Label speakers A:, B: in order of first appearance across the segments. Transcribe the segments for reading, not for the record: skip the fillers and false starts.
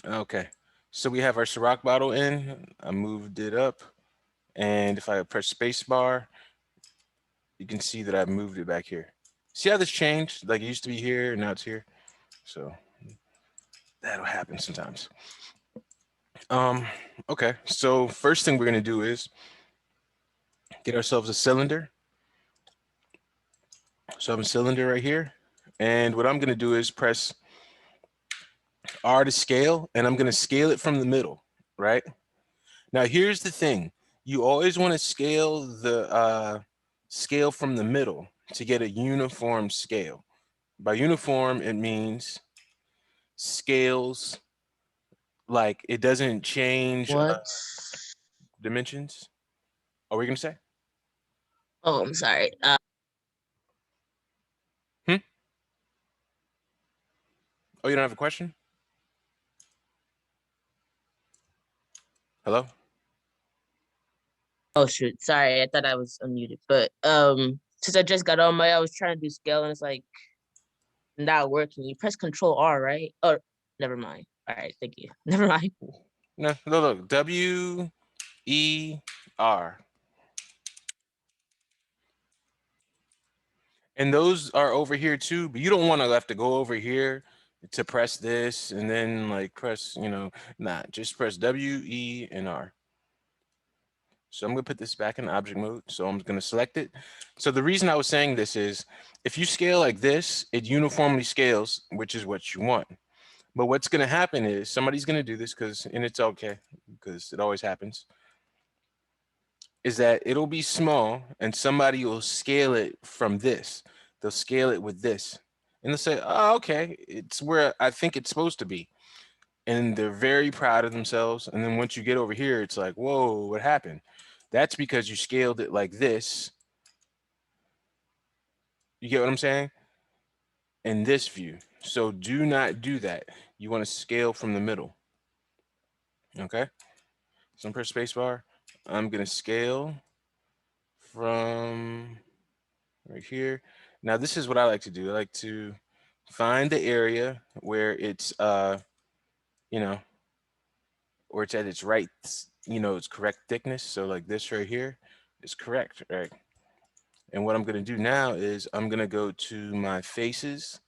A: Okay. So we have our Ciroc bottle in. I moved it up. And if I press space bar, you can see that I've moved it back here. See how this changed? Like it used to be here, and now it's here. So that'll happen sometimes. Um, okay. So first thing we're gonna do is get ourselves a cylinder. So I have a cylinder right here. And what I'm gonna do is press R to scale, and I'm gonna scale it from the middle, right? Now here's the thing. You always want to scale from the middle to get a uniform scale. By uniform, it means scales like it doesn't change
B: What?
A: dimensions. Are we gonna say?
B: Oh, I'm sorry.
A: Hmm? Oh, you don't have a question? Hello?
B: Oh shoot, sorry. I thought I was unmuted. But since I just got on my, I was trying to do scale and it's like not working. You press Control R, right? Oh, never mind. All right, thank you. Never mind.
A: No, no, look. WER. And those are over here too, but you don't want to have to go over here to press this and then like press, nah, just press WER. So I'm gonna put this back in object mode. So I'm gonna select it. So the reason I was saying this is if you scale like this, it uniformly scales, which is what you want. But what's gonna happen is somebody's gonna do this and it's okay, because it always happens, is that it'll be small and somebody will scale it from this. They'll scale it with this. And they'll say, oh, okay, it's where I think it's supposed to be. And they're very proud of themselves. And then once you get over here, it's like, whoa, what happened? That's because you scaled it like this. You get what I'm saying? In this view. So do not do that. You want to scale from the middle. Okay? So I'm press spacebar. I'm going to scale from right here. Now this is what I like to do. I like to find the area where you know, where it's at its right, its correct thickness. So like this right here is correct, right? And what I'm gonna do now is I'm gonna go to my faces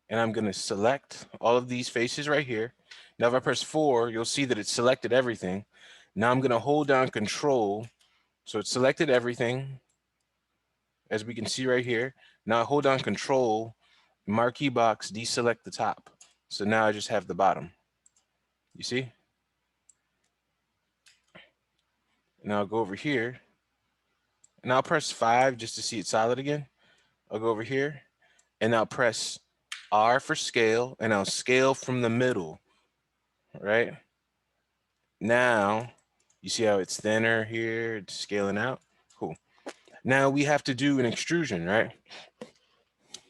A: and I'm gonna select all of these faces right here. Now if I press 4, you'll see that it selected everything. Now I'm gonna hold down Control, so it selected everything, as we can see right here. Now I hold down Control, marquee box, deselect the top. So now I just have the bottom. You see? Now I'll go over here and I'll press 5 just to see it solid again. I'll go over here and I'll press R for scale and I'll scale from the middle, right? Now you see how it's thinner here, it's scaling out. Cool. Now we have to do an extrusion, right?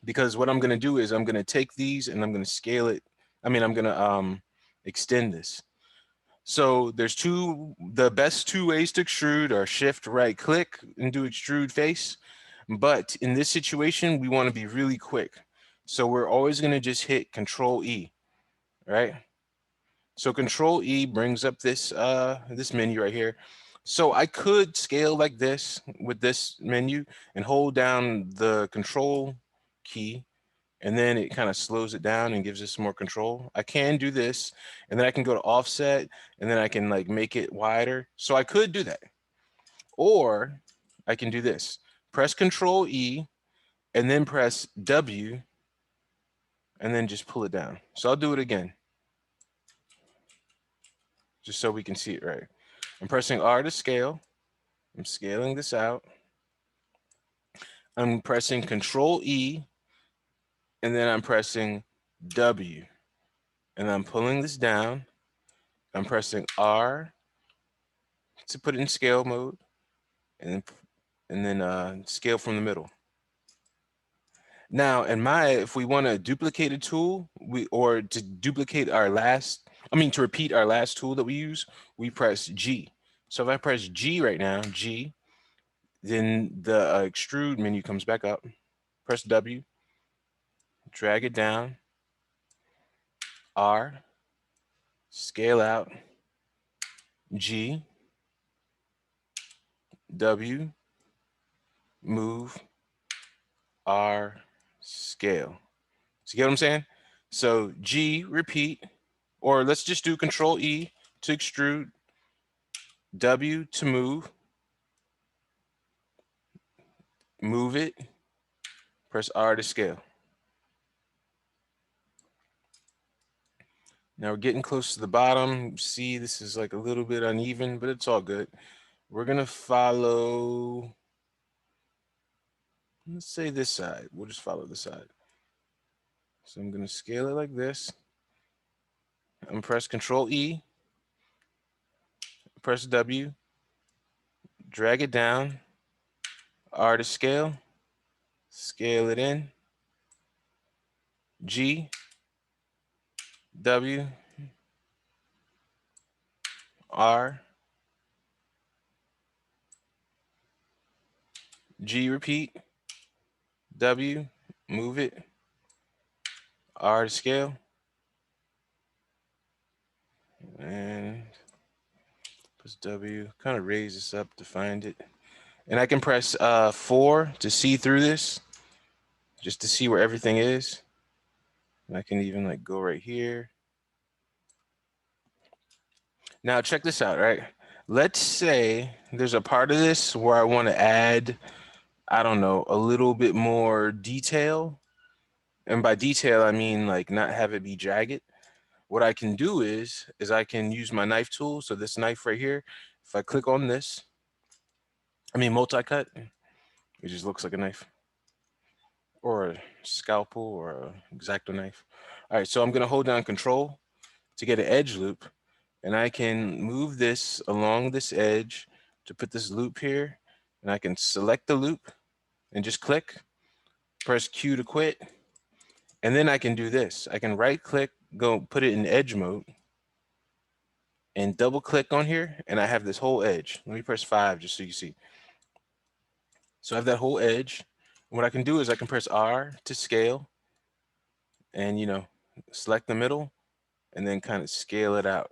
A: Because what I'm going to do is I'm going to take these and I'm going to scale it. I'm going to extend this. So the best two ways to extrude are shift right click and do extrude face. But in this situation, we want to be really quick. So we're always going to just hit Control E, right? So Control E brings up this menu right here. So I could scale like this with this menu and hold down the Control key, and then it kind of slows it down and gives us more control. I can do this, and then I can go to offset, and then I can like make it wider. So I could do that. Or I can do this. Press Control E and then press W and then just pull it down. So I'll do it again just so we can see it right. I'm pressing R to scale. I'm scaling this out. I'm pressing Control E and then I'm pressing W and I'm pulling this down. I'm pressing R to put it in scale mode and then scale from the middle. Now, if we want to duplicate a tool, or to duplicate to repeat our last tool that we use, we press G. So if I press G right now, G, then the extrude menu comes back up. Press W, drag it down, R, scale out, G, W, move, R, scale. So you get what I'm saying? So G, repeat, or let's just do Control E to extrude, W to move it, press R to scale. Now we're getting close to the bottom. See, this is like a little bit uneven, but it's all good. We're gonna follow, let's say this side. We'll just follow the side. So I'm gonna scale it like this. I'm press Control E, press W, drag it down, R to scale, scale it in, G, W, R, G, repeat, W, move it, R to scale, and press W, kind of raise this up to find it. And I can press 4 to see through this, just to see where everything is. And I can even like go right here. Now check this out, right? Let's say there's a part of this where I want to add, I don't know, a little bit more detail. And by detail, I mean like not have it be jagged. What I can do is I can use my knife tool. So this knife right here, if I click on this, I mean multi-cut, it just looks like a knife or a scalpel or a X-Acto knife. All right, so I'm gonna hold down Control to get an edge loop, and I can move this along this edge to put this loop here, and I can select the loop and just click, press Q to quit, and then I can do this. I can right click, go put it in edge mode, and double click on here, and I have this whole edge. Let me press 5 just so you see. So I have that whole edge. And what I can do is I can press R to scale, and select the middle, and then kind of scale it out.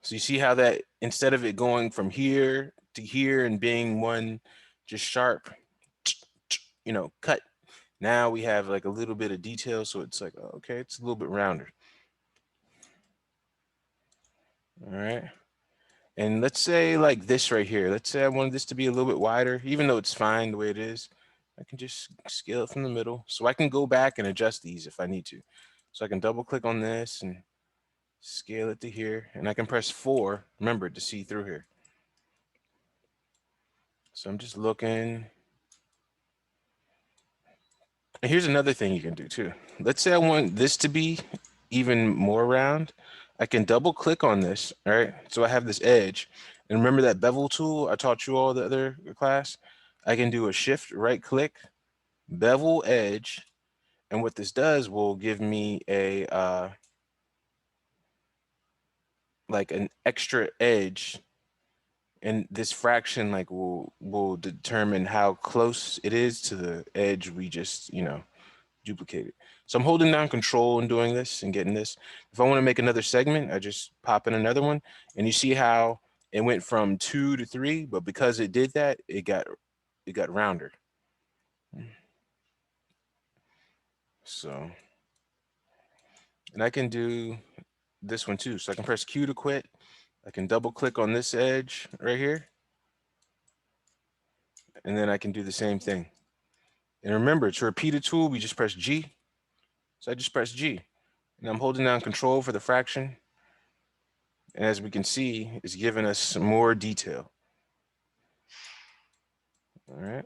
A: So you see how that instead of it going from here to here and being one just sharp, cut, now we have like a little bit of detail. So it's like, okay, it's a little bit rounder. All right. And let's say like this right here. Let's say I wanted this to be a little bit wider, even though it's fine the way it is. I can just scale it from the middle. So I can go back and adjust these if I need to. So I can double click on this and scale it to here. And I can press 4, remember, to see through here. So I'm just looking. And here's another thing you can do too. Let's say I want this to be even more round. I can double click on this, all right? So I have this edge. And remember that bevel tool I taught you all the other class? I can do a shift right click, bevel edge. And what this does will give me a like an extra edge, and this fraction like will determine how close it is to the edge we just duplicate it. So I'm holding down Control and doing this and getting this. If I want to make another segment, I just pop in another one, and you see how it went from 2 to 3, but because it did that, it got rounder. So, and I can do this one too. So I can press Q to quit. I can double click on this edge right here, and then I can do the same thing. And remember, to repeat a tool, we just press G. So I just press G, and I'm holding down Control for the fraction. And as we can see, it's giving us some more detail. All right.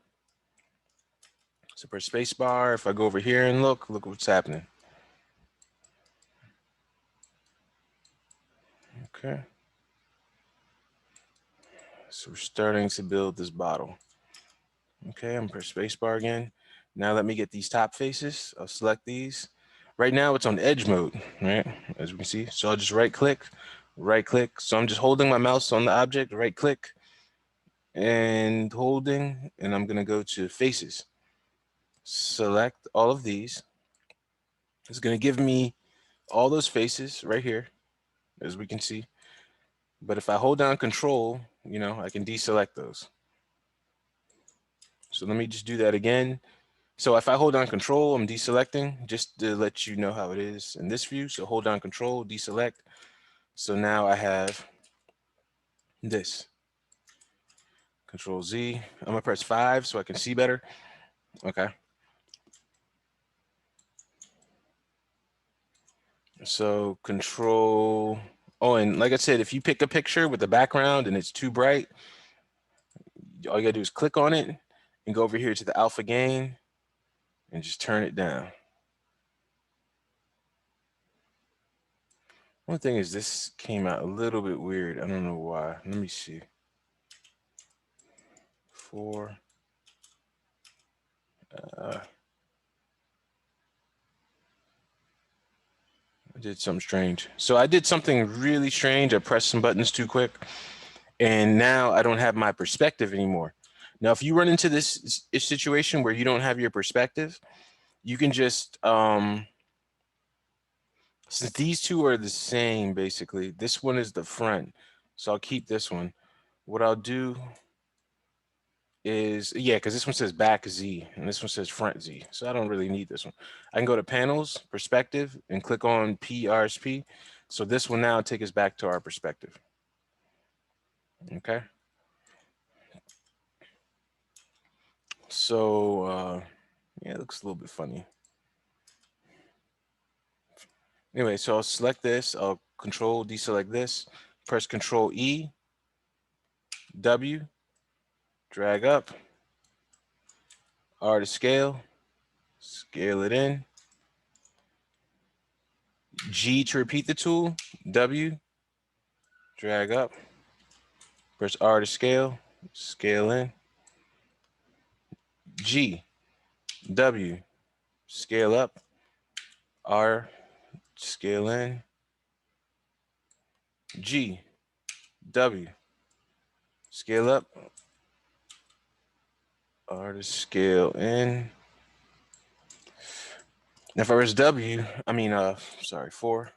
A: So press space bar. If I go over here and look what's happening. Okay. So we're starting to build this bottle. Okay, I'm gonna press space bar again. Now let me get these top faces. I'll select these. Right now it's on edge mode, right? As we can see. So I'll just right click. So I'm just holding my mouse on the object, right click and holding, and I'm gonna go to faces. Select all of these. It's gonna give me all those faces right here, as we can see. But if I hold down control, I can deselect those. So let me just do that again. So if I hold down control, I'm deselecting just to let you know how it is in this view. So hold down control, deselect. So now I have this. Control Z. I'm gonna press 5 so I can see better. Okay. So control. Oh, and like I said, if you pick a picture with the background and it's too bright, all you gotta do is click on it and go over here to the alpha gain and just turn it down. One thing is this came out a little bit weird. I don't know why. Let me see. 4. I did something strange. So I did something really strange. I pressed some buttons too quick, and now I don't have my perspective anymore. Now, if you run into this situation where you don't have your perspective, you can just since these two are the same, basically, this one is the front, so I'll keep this one. What I'll do is, yeah, because this one says back Z and this one says front Z, so I don't really need this one. I can go to panels, perspective, and click on PRSP. So this will now take us back to our perspective. Okay. So yeah, it looks a little bit funny. Anyway, so I'll select this. I'll control deselect this. Press Control E, W, drag up, R to scale, scale it in. G to repeat the tool, W, drag up, press R to scale, scale in. G, W, scale up, R, scale in. G, W, scale up, R to scale in. Now if I press W, sorry, 4.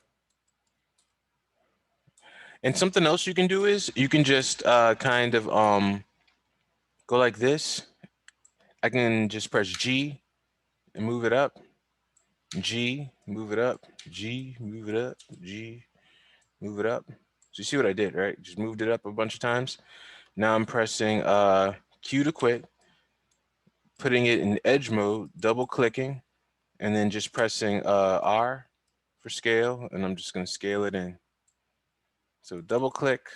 A: And something else you can do is you can just kind of go like this. I can just press G and move it up. G, move it up. G, move it up. G, move it up. So you see what I did, right? Just moved it up a bunch of times. Now I'm pressing Q to quit, putting it in edge mode, double clicking, and then just pressing R for scale, and I'm just gonna scale it in. So double click,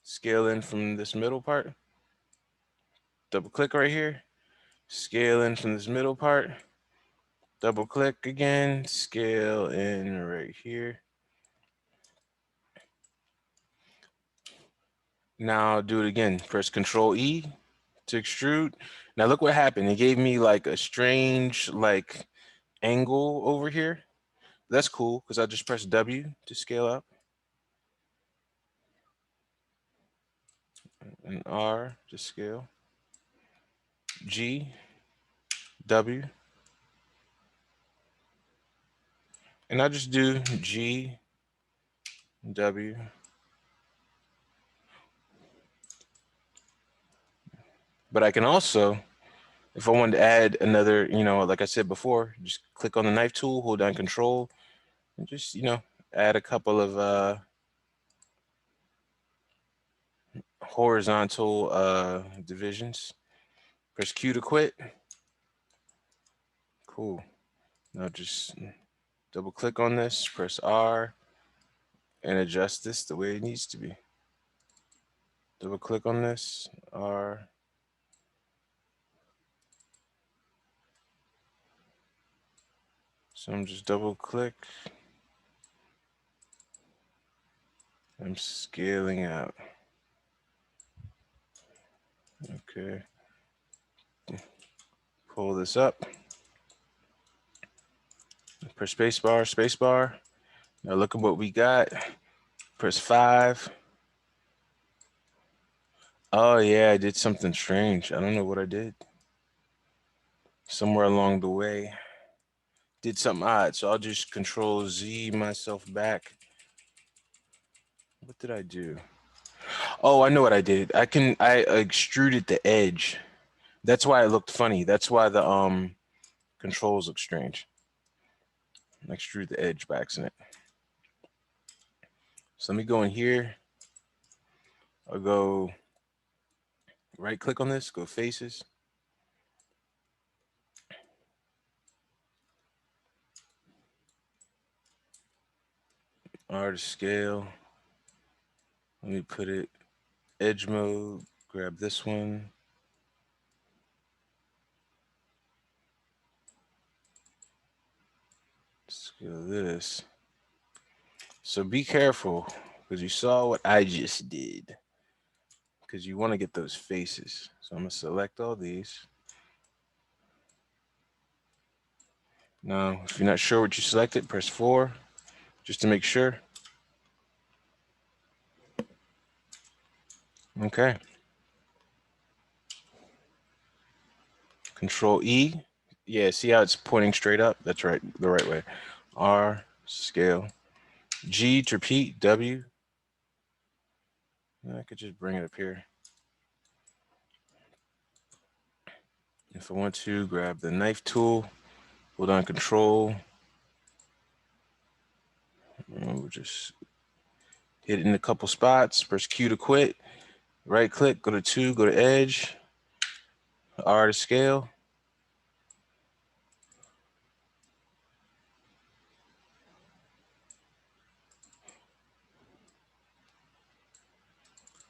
A: scale in from this middle part. Double click right here, scale in from this middle part. Double click again, scale in right here. Now do it again. Press Control E to extrude. Now look what happened. It gave me like a strange like angle over here. That's cool because I just press W to scale up and R to scale. G, W. And I just do G, W. But I can also, if I wanted to add another, like I said before, just click on the knife tool, hold down Control, and just, add a couple of horizontal divisions. Press Q to quit. Cool. Now just double click on this, press R, and adjust this the way it needs to be. Double click on this, R. So I'm just double click. I'm scaling out. Okay. Pull this up. Press spacebar, spacebar. Now look at what we got. Press 5. Oh yeah, I did something strange. I don't know what I did. Somewhere along the way. did something odd. So I'll just Control Z myself back. What did I do? Oh, I know what I did. I extruded the edge. That's why it looked funny. That's why the controls look strange. I extrude the edge by accident. So let me go in here. I'll go right click on this, go faces. Artist scale. Let me put it edge mode. Grab this one. Scale this. So be careful because you saw what I just did. Because you want to get those faces. So I'm going to select all these. Now, if you're not sure what you selected, press 4 just to make sure. Okay. Control E. Yeah, see how it's pointing straight up? That's right, the right way. R, scale. G to repeat, W. I could just bring it up here. If I want to, grab the knife tool, hold on Control. And we'll just hit it in a couple spots. Press Q to quit. Right click, go to 2, go to edge. R to scale.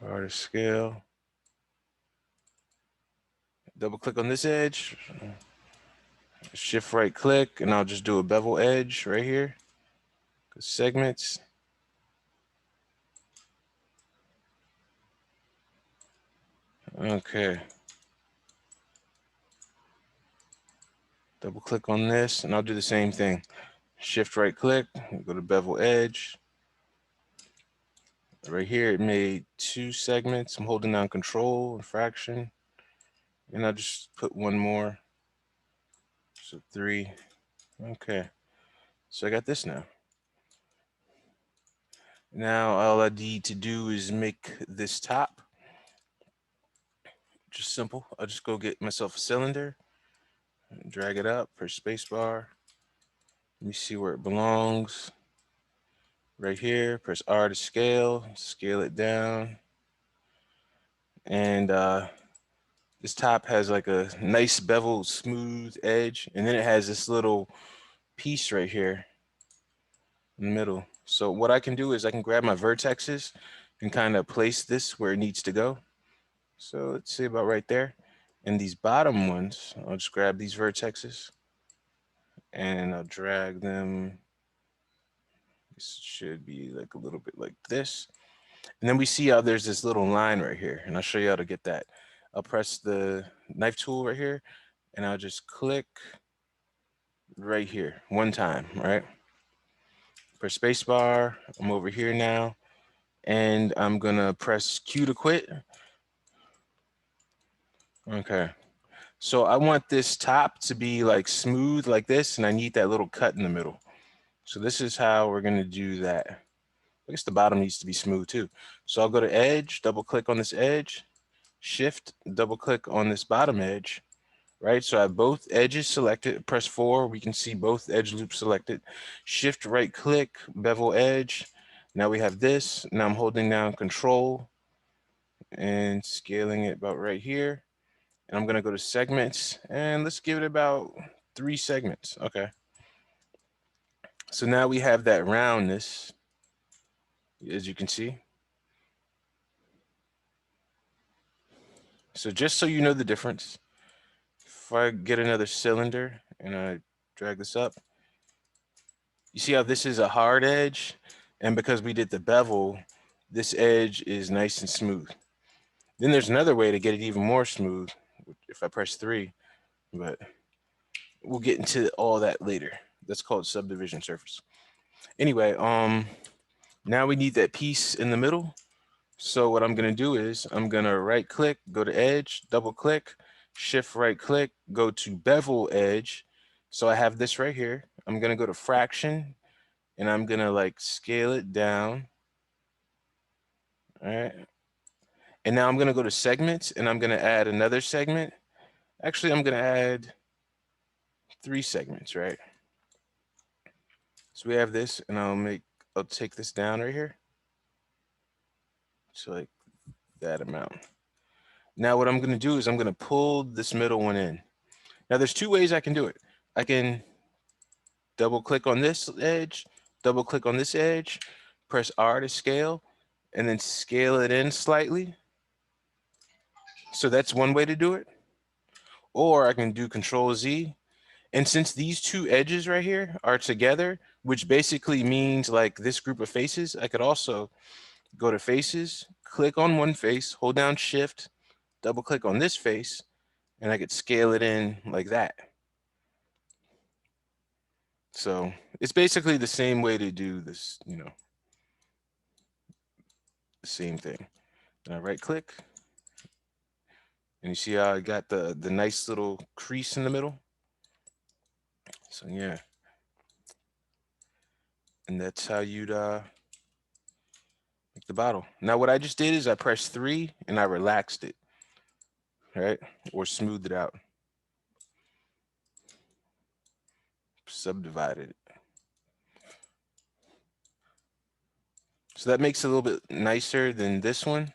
A: R to scale. Double click on this edge. Shift right click, and I'll just do a bevel edge right here. Segments. Okay. Double click on this, and I'll do the same thing. Shift right click, go to bevel edge. Right here, it made 2 segments. I'm holding down Control and fraction, and I'll just put one more. So 3. Okay. So I got this now. Now all I need to do is make this top. Just simple. I'll just go get myself a cylinder, drag it up, press spacebar. Let me see where it belongs. Right here, press R to scale it down. And this top has like a nice beveled smooth edge. And then it has this little piece right here in the middle. So what I can do is I can grab my vertexes and kind of place this where it needs to go. So let's see about right there. And these bottom ones, I'll just grab these vertexes and I'll drag them. This should be like a little bit like this. And then we see how there's this little line right here. And I'll show you how to get that. I'll press the knife tool right here and I'll just click right here one time, right? Press spacebar. I'm over here now. And I'm gonna press Q to quit. Okay. So I want this top to be like smooth like this, and I need that little cut in the middle. So this is how we're gonna do that. I guess the bottom needs to be smooth too. So I'll go to edge, double click on this edge, shift, double click on this bottom edge, right? So I have both edges selected, press 4, we can see both edge loops selected. Shift right click, bevel edge. Now we have this. Now I'm holding down Control and scaling it about right here. And I'm gonna go to segments and let's give it about 3 segments. Okay. So now we have that roundness, as you can see. So just so you know the difference, if I get another cylinder and I drag this up, you see how this is a hard edge? And because we did the bevel, this edge is nice and smooth. Then there's another way to get it even more smooth if I press 3, but we'll get into all that later. That's called subdivision surface. Anyway, now we need that piece in the middle. So what I'm gonna do is I'm gonna right click, go to edge, double click, shift right click, go to bevel edge. So I have this right here. I'm gonna go to fraction, and I'm gonna like scale it down. All right. And now I'm gonna go to segments, and I'm gonna add another segment. Actually, I'm gonna add 3 segments, right? So we have this, and I'll take this down right here. So like that amount. Now what I'm gonna do is I'm gonna pull this middle one in. Now there's 2 ways I can do it. I can double click on this edge, double click on this edge, press R to scale, and then scale it in slightly. So that's one way to do it. Or I can do Control Z. And since these 2 edges right here are together, which basically means like this group of faces, I could also go to faces, click on one face, hold down Shift, double click on this face, and I could scale it in like that. So it's basically the same way to do this, you know, the same thing. And I right click, and you see how I got the nice little crease in the middle. So yeah, and that's how you'd make the bottle. Now what I just did is I pressed 3 and I relaxed it, right? Or smoothed it out, subdivided it. So that makes it a little bit nicer than this one.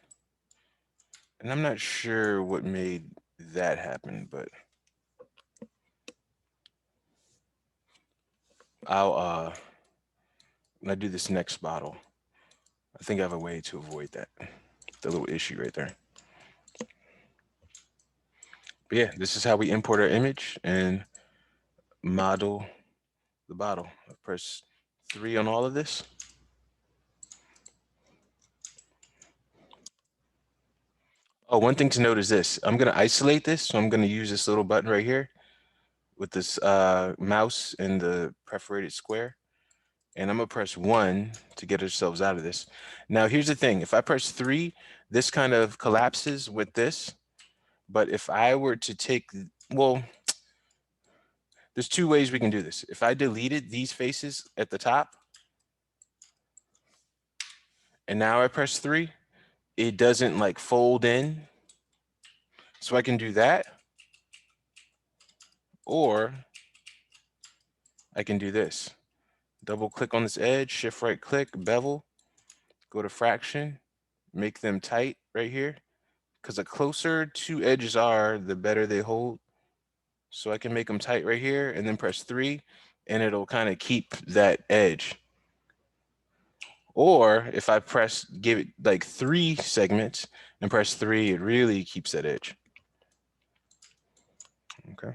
A: And I'm not sure what made that happen, but I'll when I do this next bottle, I think I have a way to avoid that. The little issue right there. But yeah, this is how we import our image and model the bottle. I press 3 on all of this. Oh, one thing to note is this. I'm going to isolate this. So I'm going to use this little button right here with this mouse and the perforated square. And I'm going to press 1 to get ourselves out of this. Now, here's the thing. If I press 3, this kind of collapses with this. But if I were to take, well, there's 2 ways we can do this. If I deleted these faces at the top, and now I press 3, it doesn't like fold in. So I can do that. Or I can do this. Double click on this edge, shift right click, bevel, go to fraction, make them tight right here. Because the closer 2 edges are, the better they hold. So I can make them tight right here and then press 3, and it'll kind of keep that edge. Or if I give it like 3 segments and press 3, it really keeps that edge. Okay.